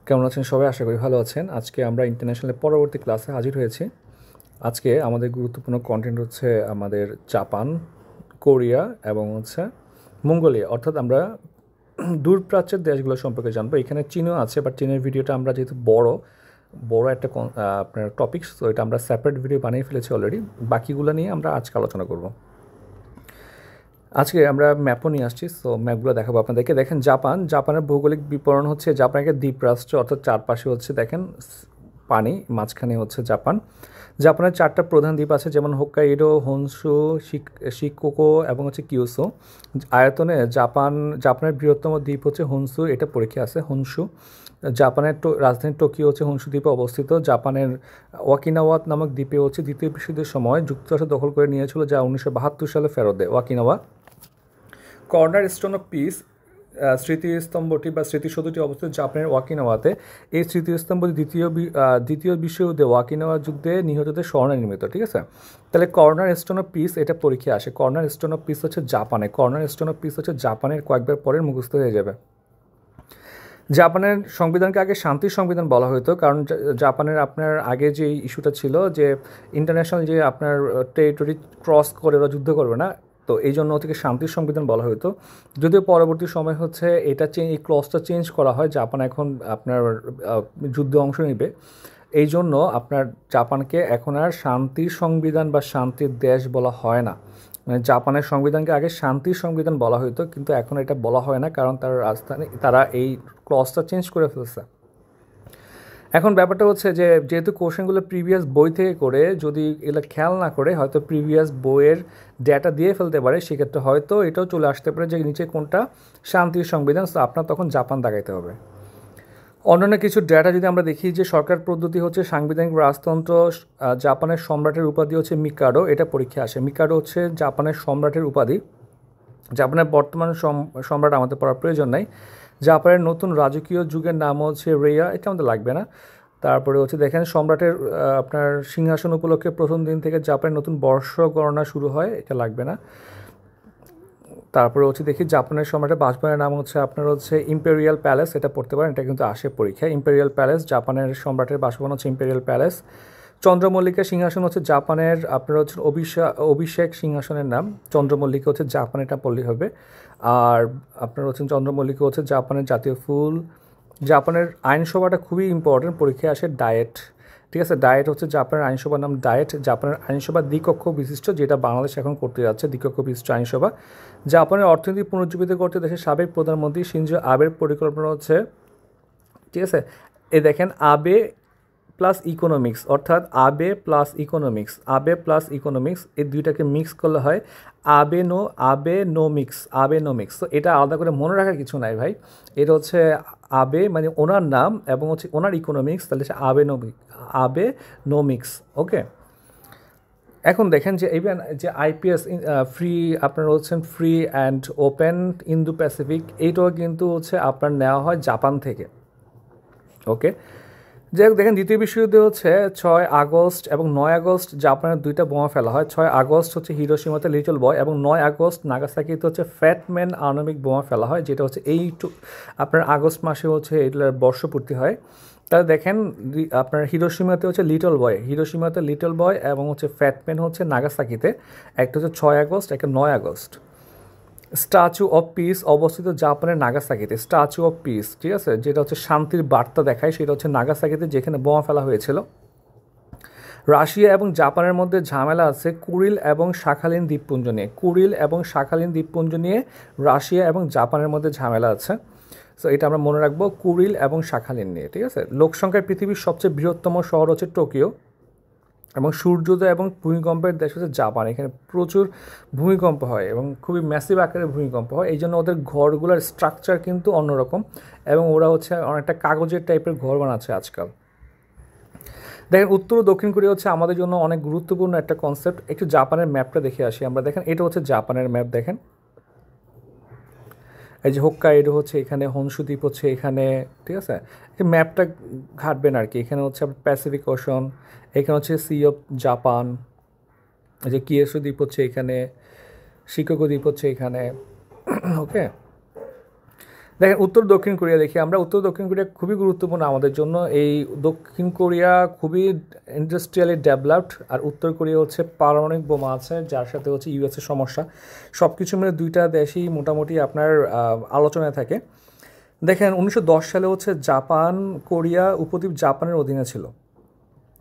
কেমন আছেন সবাই? আশা করি ভালো আছেন। আজকে আমরা ইন্টারন্যাশনালের পরবর্তী ক্লাসে হাজির হয়েছি। আজকে আমাদের গুরুত্বপূর্ণ কন্টেন্ট হচ্ছে আমাদের জাপান, কোরিয়া এবং হচ্ছে মঙ্গোলিয়া, অর্থাৎ আমরা দূরপ্রাচ্যের দেশগুলো সম্পর্কে জানবো। এখানে চীনও আছে, বাট চীনের ভিডিওটা আমরা যেহেতু বড় বড় একটা আপনার টপিকস, তো এটা আমরা সেপারেট ভিডিও বানিয়ে ফেলেছি অলরেডি। বাকিগুলো নিয়ে আমরা আজকে আলোচনা করব। আজকে আমরা ম্যাপও নিয়ে আসছি, সো ম্যাপগুলো দেখাবো আপনাদেরকে। দেখেন জাপানের ভৌগোলিক বিবরণ হচ্ছে জাপান একটা দ্বীপরাষ্ট্র, অর্থাৎ চারপাশে হচ্ছে দেখেন পানি, মাঝখানে হচ্ছে জাপানের 4টা প্রধান দ্বীপ আছে, যেমন হোক্কাইডো, হনশু, শিকোকো এবং হচ্ছে কিউসু। আয়তনে জাপানের বৃহত্তম দ্বীপ হচ্ছে হনশু, এটা পরীক্ষা আছে হনশু। জাপানের রাজধানী টোকিও হচ্ছে হনশু দ্বীপে অবস্থিত। জাপানের ওয়াকিনাওয়া নামক দ্বীপে হচ্ছে দ্বিতীয় বিশ্বযুদ্ধের সময় যুক্তরাষ্ট্র দখল করে নিয়েছিল, যা 1972 সালে ফেরত দেয় ওয়াকিনাওয়া। কর্নার স্টোন অফ পিস, স্মৃতিস্তম্ভটি বা স্মৃতিসৌধটি অবস্থিত জাপানের ওয়াকিনাওয়াতে। এই স্মৃতিস্তম্ভটি দ্বিতীয় বিশ্বযুদ্ধে ওয়াকিনাওয়া যুদ্ধে নিহতদের স্মরণে নির্মিত। ঠিক আছে, তাহলে কর্নার স্টোন অফ পিস এটা পরীক্ষা আসে। কর্নার স্টোন অফ পিস হচ্ছে জাপানের কয়েকবার পরের মুখস্থ হয়ে যাবে। জাপানের সংবিধানকে আগে শান্তির সংবিধান বলা হতো, কারণ জাপানের আপনার আগে যে ইস্যুটা ছিল যে ইন্টারন্যাশনাল যে আপনার টেরিটরি ক্রস করে ওরা যুদ্ধ করবে না, তো এই জন্য থেকে শান্তির সংবিধান বলা হতো। যদিও পরবর্তী সময় হচ্ছে এই ক্লসটা চেঞ্জ করা হয়, জাপান এখন আপনার যুদ্ধে অংশ নেবে। এই জন্য আপনার জাপানকে এখন আর শান্তির সংবিধান বা শান্তির দেশ বলা হয় না। মানে জাপানের সংবিধানকে আগে শান্তির সংবিধান বলা হতো, কিন্তু এখন এটা বলা হয় না, কারণ তারা এই ক্লসটা চেঞ্জ করে ফেলছে। এখন ব্যাপারটা হচ্ছে যে যেহেতু কোশ্চেনগুলো প্রিভিয়াস বই থেকে করে, যদি এগুলো খেয়াল না করে হয়তো প্রিভিয়াস বইয়ের ডেটা দিয়ে ফেলতে পারে, সেক্ষেত্রে হয়তো এটাও চলে আসতে পারে যে নিচে কোনটা শান্তির সংবিধান, তো আপনার তখন জাপান দাগাইতে হবে। অন্যান্য কিছু ডেটা যদি আমরা দেখি, যে সরকার পদ্ধতি হচ্ছে সাংবিধানিক রাজতন্ত্র, জাপানের সম্রাটের উপাধি হচ্ছে মিকাডো, এটা পরীক্ষা আসে। মিকাডো হচ্ছে জাপানের সম্রাটের উপাধি। জাপানের বর্তমান সম্রাট আমাদের পড়ার প্রয়োজন নাই। জাপানের নতুন রাজকীয় যুগের নাম হচ্ছে রেয়া, এটা আমাদের লাগবে না। তারপরে হচ্ছে দেখেন সম্রাটের আপনার সিংহাসন উপলক্ষে প্রথম দিন থেকে জাপানের নতুন বর্ষ গণনা শুরু হয়, এটা লাগবে না। তারপরে হচ্ছে দেখি জাপানের সম্রাটের বাসভবনের নাম হচ্ছে আপনার হচ্ছে ইম্পেরিয়াল প্যালেস, এটা পড়তে পারেন, এটা কিন্তু আসে পরীক্ষায়। ইম্পেরিয়াল প্যালেস, জাপানের সম্রাটের বাসভবন হচ্ছে ইম্পেরিয়াল প্যালেস। চন্দ্রমল্লিকা সিংহাসন হচ্ছে জাপানের আপনার হচ্ছে অভিষেক সিংহাসনের নাম। চন্দ্রমল্লিকা হচ্ছে জাপানেরটা পড়লেই হবে। আর আপনার হচ্ছে চন্দ্রমল্লিকা হচ্ছে জাপানের জাতীয় ফুল। জাপানের আইনসভাটা খুবই ইম্পর্টেন্ট, পরীক্ষায় আসে ডায়েট। ঠিক আছে, ডায়েট হচ্ছে জাপানের আইনসভার নাম ডায়েট। জাপানের আইনসভা দ্বিকক্ষ বিশিষ্ট, যেটা বাংলাদেশ এখন করতে যাচ্ছে, দ্বিকক্ষ বিশিষ্ট আইনসভা। জাপানের অর্থনীতি পুনরুজ্জীবিত করতে দেশের সাবেক প্রধানমন্ত্রী শিনজো আবের পরিকল্পনা হচ্ছে, ঠিক আছে, এ দেখেন আবে প্লাস ইকোনমিক্স, অর্থাৎ আবে প্লাস ইকোনমিক্স এই দুইটাকে মিক্স করলে হয় আবেনোমিক্স। তো এটা আলাদা করে মনে রাখার কিছু নাই ভাই। এটা হচ্ছে আবে মানে ওনার নাম এবং হচ্ছে ওনার ইকোনমিক্স, তাহলে হচ্ছে আবেনোমিক্স। ওকে, এখন দেখেন যে ইভেন যে আইপিএস ফ্রি আপনার হচ্ছেন free and open Indo Pacific, এইটাও কিন্তু হচ্ছে আপনার নেওয়া হয় জাপান থেকে। ওকে, যাই হোক, দেখেন দ্বিতীয় বিশ্বযুদ্ধে হচ্ছে 6 আগস্ট এবং 9 আগস্ট জাপানের 2টা বোমা ফেলা হয়। 6 আগস্ট হচ্ছে হিরোশিমাতে লিটল বয় এবং 9 আগস্ট নাগাসাকিতে হচ্ছে ফ্যাটম্যান আণবিক বোমা ফেলা হয়, যেটা হচ্ছে আপনার আগস্ট মাসে হচ্ছে এটার বর্ষপূর্তি হয়। তাহলে দেখেন আপনার হিরোশিমাতে হচ্ছে লিটল বয় এবং হচ্ছে ফ্যাটম্যান হচ্ছে নাগাসাকিতে। একটা হচ্ছে 6 আগস্ট, একটা 9 আগস্ট। স্ট্যাচু অফ পিস অবস্থিত জাপানের নাগাসাকিতে। স্ট্যাচু অফ পিস, ঠিক আছে, যেটা হচ্ছে শান্তির বার্তা দেখায়, সেটা হচ্ছে নাগাসাকিতে, যেখানে বোমা ফেলা হয়েছিল। রাশিয়া এবং জাপানের মধ্যে ঝামেলা আছে কুরিল এবং শাখালিন দ্বীপপুঞ্জ নিয়ে রাশিয়া এবং জাপানের মধ্যে ঝামেলা আছে। সো এটা আমরা মনে রাখবো, কুরিল এবং শাখালিন নিয়ে। ঠিক আছে, লোকসংখ্যায় পৃথিবীর সবচেয়ে বৃহত্তম শহর হচ্ছে টোকিও এবং সূর্যোদয় এবং ভূমিকম্পের দেশ হচ্ছে জাপান। এখানে প্রচুর ভূমিকম্প হয় এবং খুবই ম্যাসিভ আকারে ভূমিকম্প হয়, এই জন্য ওদের ঘরগুলোর স্ট্রাকচার কিন্তু অন্যরকম এবং ওরা হচ্ছে অনেকটা কাগজের টাইপের ঘর বানাচ্ছে আজকাল। দেখেন উত্তর ও দক্ষিণ কোরিয়া হচ্ছে আমাদের জন্য অনেক গুরুত্বপূর্ণ একটা কনসেপ্ট। একটু জাপানের ম্যাপটা দেখে আসি আমরা। দেখেন এটা হচ্ছে জাপানের ম্যাপ, দেখেন এই যে হোক্কাইডো হচ্ছে এখানে, হনশু দ্বীপ হচ্ছে এখানে। ঠিক আছে, ম্যাপটা ঘাটবেন আর কি। এখানে হচ্ছে প্যাসিফিক ওশন, এখানে হচ্ছে সি অফ জাপান, এই যে কিয়েসু দ্বীপ হচ্ছে এখানে, শিকোকো দ্বীপ হচ্ছে এখানে। ওকে, দেখেন উত্তর দক্ষিণ কোরিয়া দেখি আমরা। উত্তর দক্ষিণ কোরিয়া খুবই গুরুত্বপূর্ণ আমাদের জন্য। এই দক্ষিণ কোরিয়া খুবই ইন্ডাস্ট্রিয়ালি ডেভেলপড, আর উত্তর কোরিয়া হচ্ছে পারমাণবিক বোমা আছে, যার সাথে হচ্ছে ইউএসের সমস্যা। সব কিছু মিলে দুইটা দেশই মোটামুটি আপনার আলোচনায় থাকে। দেখেন 1910 সালে হচ্ছে জাপান, কোরিয়া উপদ্বীপ জাপানের অধীনে ছিল,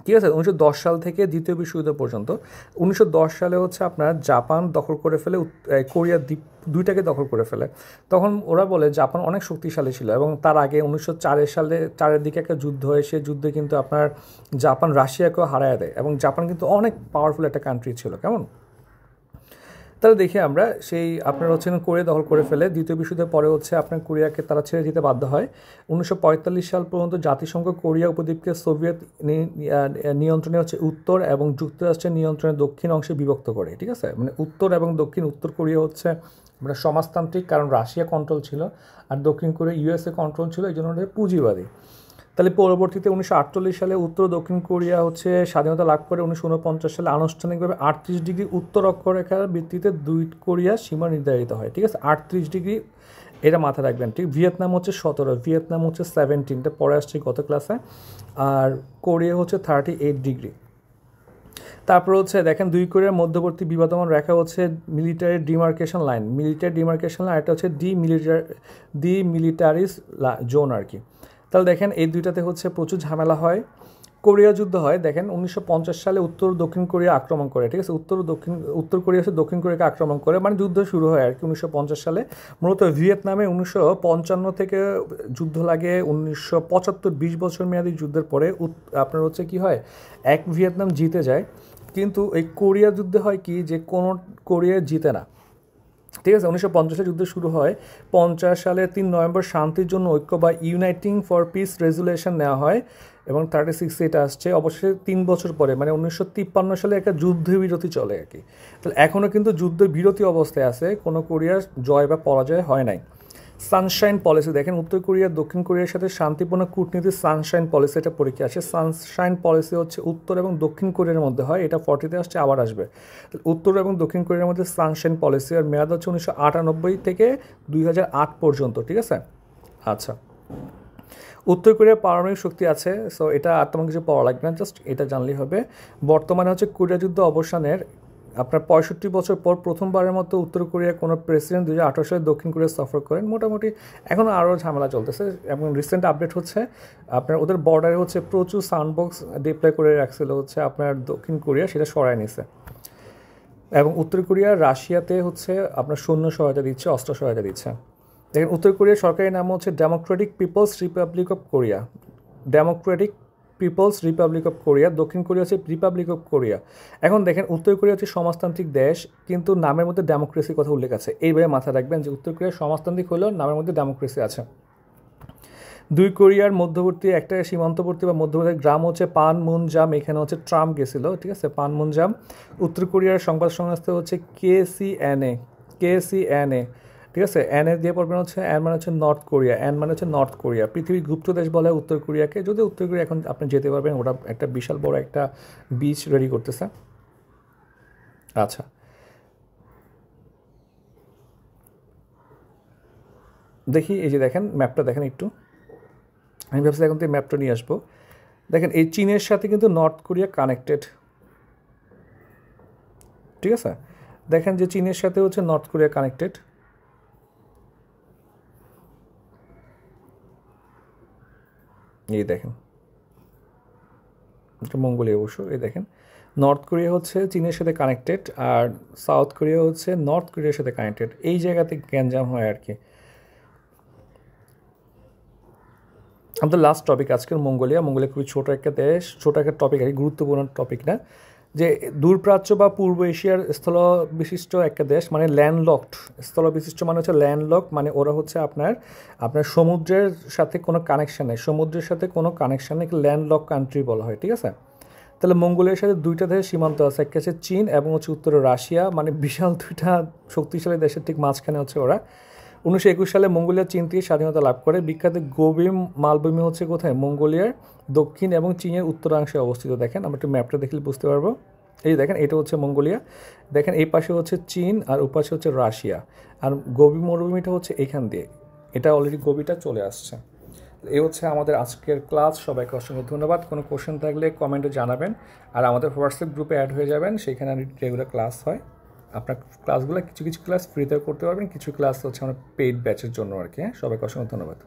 ঠিক আছে। 1910 সাল থেকে দ্বিতীয় বিশ্বযুদ্ধ পর্যন্ত 1910 সালে হচ্ছে আপনার জাপান দখল করে ফেলে কোরিয়া দ্বীপ দুইটাকে দখল করে ফেলে। তখন ওরা বলে জাপান অনেক শক্তিশালী ছিল, এবং তার আগে 1904 সালে 4-এর দিকে একটা যুদ্ধ হয়। সেই যুদ্ধে কিন্তু আপনার জাপান রাশিয়াকেও হারায় দেয়, এবং জাপান কিন্তু অনেক পাওয়ারফুল একটা কান্ট্রি ছিল, কেমন। তাহলে দেখি আমরা সেই আপনার হচ্ছে কোরিয়া দখল করে ফেলে। দ্বিতীয় বিশ্বযুদ্ধের পরে হচ্ছে আপনার কোরিয়াকে তারা ছেড়ে দিতে বাধ্য হয়। 1945 সাল পর্যন্ত জাতিসংঘ কোরিয়া উপদ্বীপকে সোভিয়েত নিয়ন্ত্রণে হচ্ছে উত্তর এবং যুক্তরাষ্ট্রের নিয়ন্ত্রণে দক্ষিণ অংশে বিভক্ত করে, ঠিক আছে। মানে উত্তর এবং দক্ষিণ, উত্তর কোরিয়া হচ্ছে মানে সমাজতান্ত্রিক, কারণ রাশিয়া কন্ট্রোল ছিল, আর দক্ষিণ কোরিয়া ইউএসএ কন্ট্রোল ছিল, এই জন্য পুঁজিবাদী। তাহলে পরবর্তীতে 1948 সালে উত্তর দক্ষিণ কোরিয়া হচ্ছে স্বাধীনতা লাভ করে। 1949 সালে আনুষ্ঠানিকভাবে 38 ডিগ্রি উত্তর অক্ষরেখার ভিত্তিতে দুই কোরিয়া সীমা নির্ধারিত হয়, ঠিক আছে। 38 ডিগ্রি, এটা মাথায় রাখবেন, ঠিক। ভিয়েতনাম হচ্ছে 17, ভিয়েতনাম হচ্ছে 17, পরে আসছে গত ক্লাসে। আর কোরিয়া হচ্ছে 38 ডিগ্রি। তারপর হচ্ছে দেখেন দুই কোরিয়ার মধ্যবর্তী বিবাদমান রেখা হচ্ছে military demarcation line. Military demarcation line, এটা হচ্ছে ডিমিলিটারিজ জোন আর কি। তাহলে দেখেন এই দুইটাতে হচ্ছে প্রচুর ঝামেলা হয়, কোরিয়া যুদ্ধ হয়। দেখেন 1950 সালে উত্তর দক্ষিণ কোরিয়া আক্রমণ করে, ঠিক আছে। উত্তর কোরিয়া হচ্ছে দক্ষিণ কোরিয়াকে আক্রমণ করে, মানে যুদ্ধ শুরু হয় আর কি 1950 সালে। মূলত ভিয়েতনামে 1955 থেকে যুদ্ধ লাগে। 1975 20 বছর মেয়াদী যুদ্ধের পরে আপনার হচ্ছে কি হয়, এক ভিয়েতনাম জিতে যায়। কিন্তু এই কোরিয়া যুদ্ধে হয় কি, যে কোনো কোরিয়া জিতে না, ঠিক আছে। 1950 যুদ্ধ শুরু হয়। 50 সালে 3 নভেম্বর শান্তির জন্য ঐক্য বা ইউনাইটিং ফর পিস রেজুলেশন নেওয়া হয়, এবং 36 এটা আসছে অবশ্যই 3 বছর পরে, মানে 1953 সালে একটা যুদ্ধবিরতি চলে আর কি। তাহলে এখনও কিন্তু যুদ্ধবিরতি অবস্থায় আছে, কোনো কোরিয়ার জয় বা পরাজয় হয় নাই। সানশাইন পলিসি দেখেন, উত্তর কোরিয়া দক্ষিণ কোরিয়ার সাথে শান্তিপূর্ণ কূটনীতির সানশাইন পলিসি, এটা পরীক্ষা আসে। সানশাইন পলিসি হচ্ছে উত্তর এবং দক্ষিণ কোরিয়ার মধ্যে হয়, এটা 40-তে আসছে, আবার আসবে। উত্তর এবং দক্ষিণ কোরিয়ার মধ্যে সানশাইন পলিসি, আর মেয়াদ হচ্ছে 1998 থেকে 2008 পর্যন্ত, ঠিক আছে। আচ্ছা, উত্তর কোরিয়ার পারমাণবিক শক্তি আছে, সো এটা আর তেমন কিছু পড়া লাগবে না, জাস্ট এটা জানলেই হবে। বর্তমানে হচ্ছে কোরিয়া যুদ্ধ অবসানের আপনার 65 বছর পর প্রথমবারের মতো উত্তর কোরিয়ার কোনো প্রেসিডেন্ট 2018 সালে দক্ষিণ কোরিয়া সফর করেন। মোটামুটি এখন আরও ঝামেলা চলতেছে, এবং রিসেন্ট আপডেট হচ্ছে আপনার ওদের বর্ডারে হচ্ছে প্রচুর সাউন্ডবক্স ডিপ্লয় করে রাখছিল হচ্ছে আপনার দক্ষিণ কোরিয়া, সেটা সরায় নিছে। এবং উত্তর কোরিয়া রাশিয়াতে হচ্ছে আপনার সৈন্য সহায়তা দিচ্ছে, অস্ত্র সহায়তা দিচ্ছে। দেখেন উত্তর কোরিয়ার সরকারি নাম হচ্ছে democratic people's republic of Korea, democratic people's republic of Korea. দক্ষিণ কোরিয়া হচ্ছে রিপাবলিক অফ কোরিয়া। এখন দেখেন উত্তর কোরিয়া হচ্ছে সমাজতান্ত্রিক দেশ, কিন্তু নামের মধ্যে ডেমোক্রেসির কথা উল্লেখ আছে। এইভাবে মাথায় রাখবেন যে উত্তর কোরিয়া সমাজতান্ত্রিক হলেও নামের মধ্যে ডেমোক্রেসি আছে। দুই কোরিয়ার মধ্যবর্তী একটা সীমান্তবর্তী বা মধ্যবর্তী গ্রাম হচ্ছে পানমুনজাম, এখানে হচ্ছে ট্রাম্প গেছিল, ঠিক আছে, পানমুনজাম। উত্তর কোরিয়ার সংবাদ সংস্থা হচ্ছে কেসিএনএ, ঠিক আছে। এন এ দিয়ে পড়বেন হচ্ছে, এন মানে হচ্ছে নর্থ কোরিয়া, এন মানে হচ্ছে নর্থ কোরিয়া। পৃথিবীর গুপ্ত দেশ বলা হয় উত্তর কোরিয়াকে, যদি উত্তর কোরিয়া এখন আপনি যেতে পারবেন, ওটা একটা বিশাল বড় একটা বিচ রেডি করতেছে। আচ্ছা, দেখি এই যে দেখেন ম্যাপটা দেখেন একটু, আমি ভাবছি এখন তো ম্যাপটা নিয়ে আসবো। দেখেন এই চীনের সাথে কিন্তু নর্থ কোরিয়া কানেক্টেড, ঠিক আছে। দেখেন যে চীনের সাথে হচ্ছে নর্থ কোরিয়া কানেক্টেড, এই দেখেন এটা মঙ্গোলিয়া অবশ্য। এই দেখেন নর্থ কোরিয়া হচ্ছে চীনের সাথে কানেক্টেড, আর সাউথ কোরিয়া হচ্ছে নর্থ কোরিয়ার সাথে কানেক্টেড। এই জায়গাতে গ্যাঞ্জাম হয় আর কি। আমাদের লাস্ট টপিক আজকের মঙ্গোলিয়া। মঙ্গোলিয়া খুবই ছোটো একটা দেশ, ছোটো একটা টপিক আর কি, গুরুত্বপূর্ণ টপিক না। যে দূরপ্রাচ্য বা পূর্ব এশিয়ার স্থল বিশিষ্ট একটা দেশ, মানে ল্যান্ডলকড। স্থল বিশিষ্ট মানে হচ্ছে ল্যান্ডলক, মানে ওরা হচ্ছে আপনার সমুদ্রের সাথে কোনো কানেকশান নেই, সমুদ্রের সাথে কোনো কানেকশান নেই, ল্যান্ডলক কান্ট্রি বলা হয়, ঠিক আছে। তাহলে মঙ্গোলিয়ার সাথে দুইটা দেশের সীমান্ত আছে, একটা হচ্ছে চীন এবং হচ্ছে উত্তরে রাশিয়া, মানে বিশাল দুইটা শক্তিশালী দেশের ঠিক মাঝখানে হচ্ছে ওরা। 1921 সালে মঙ্গোলিয়া চীন থেকে স্বাধীনতা লাভ করে। বিখ্যাত গোবিম মালভূমি হচ্ছে কোথায়, মঙ্গোলিয়ার দক্ষিণ এবং চীনের উত্তরাংশে অবস্থিত। দেখেন আমরা একটু ম্যাপটা দেখলে বুঝতে পারবো। এই দেখেন এটা হচ্ছে মঙ্গোলিয়া, দেখেন এই পাশে হচ্ছে চীন আর ওপাশে হচ্ছে রাশিয়া, আর গোবি মরুভূমিটা হচ্ছে এখান দিয়ে, এটা অলরেডি কবিটা চলে আসছে। এই হচ্ছে আমাদের আজকের ক্লাস। সবাইকে অসংখ্য ধন্যবাদ। কোনো কোশ্চেন থাকলে কমেন্টে জানাবেন, আর আমাদের হোয়াটসঅ্যাপ গ্রুপে অ্যাড হয়ে যাবেন, সেখানে রেগুলার ক্লাস হয়। আপনার ক্লাসগুলো কিছু কিছু ক্লাস ফ্রিতে করতে পারবেন, কিছু ক্লাস হচ্ছে আমরা পেইড ব্যাচের জন্য আর কি। হ্যাঁ, সবাইকে অসংখ্য ধন্যবাদ।